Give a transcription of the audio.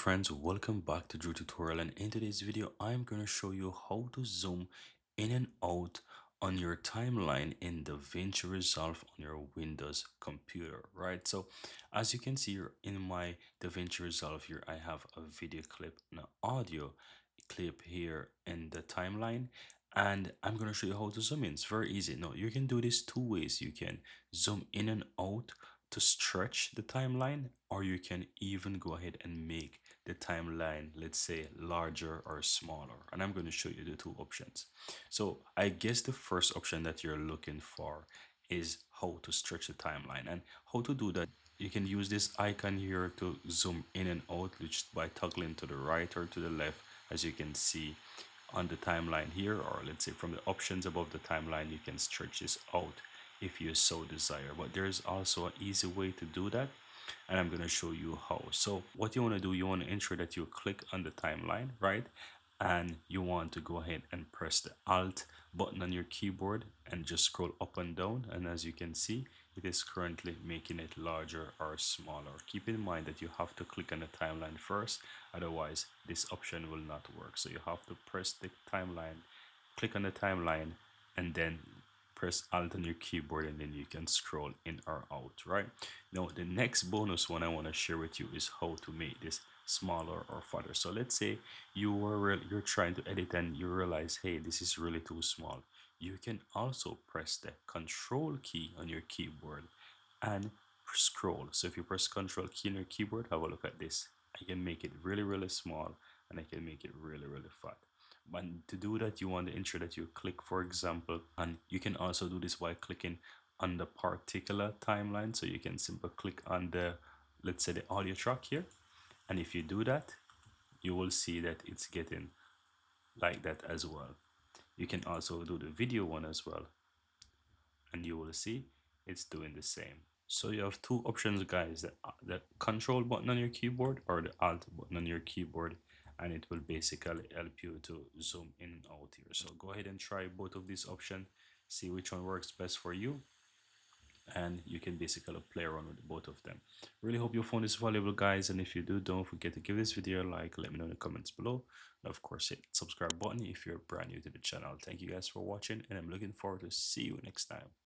friends, welcome back to Drew Tutorial, and in today's video I'm going to show you how to zoom in and out on your timeline in DaVinci Resolve on your Windows computer, right? So as you can see here in my DaVinci Resolve here, I have a video clip and an audio clip here in the timeline, and I'm going to show you how to zoom in. It's very easy. Now you can do this two ways. You can zoom in and out to stretch the timeline, or you can even go ahead and make the timeline, let's say, larger or smaller. And I'm going to show you the two options. So I guess the first option that you're looking for is how to stretch the timeline. And how to do that, you can use this icon here to zoom in and out, which by toggling to the right or to the left, as you can see on the timeline here, or let's say from the options above the timeline, you can stretch this out if you so desire. But there's also an easy way to do that, and I'm going to show you how. So what you want to do, you want to ensure that you click on the timeline, right? And you want to go ahead and press the Alt button on your keyboard and just scroll up and down. And as you can see, it is currently making it larger or smaller. Keep in mind that you have to click on the timeline first, otherwise this option will not work. So you have to press the timeline, click on the timeline, and then press Alt on your keyboard, and then you can scroll in or out, right? Now the next bonus one I want to share with you is how to make this smaller or fatter. So let's say you're trying to edit and you realize, hey, this is really too small. You can also press the control key on your keyboard and scroll. So if you press control key on your keyboard, have a look at this. I can make it really small, and I can make it really fat. But to do that, you want to ensure that you click, for example, and you can also do this by clicking on the particular timeline. So you can simply click on the, let's say, the audio track here, and if you do that, you will see that it's getting like that as well. You can also do the video one as well, and you will see it's doing the same. So you have two options, guys: the control button on your keyboard or the alt button on your keyboard, and it will basically help you to zoom in and out here. So go ahead and try both of these options, see which one works best for you, and you can basically play around with both of them. Really hope you found this valuable, guys, and if you do, don't forget to give this video a like. Let me know in the comments below, and of course hit the subscribe button if you're brand new to the channel. Thank you guys for watching, and I'm looking forward to see you next time.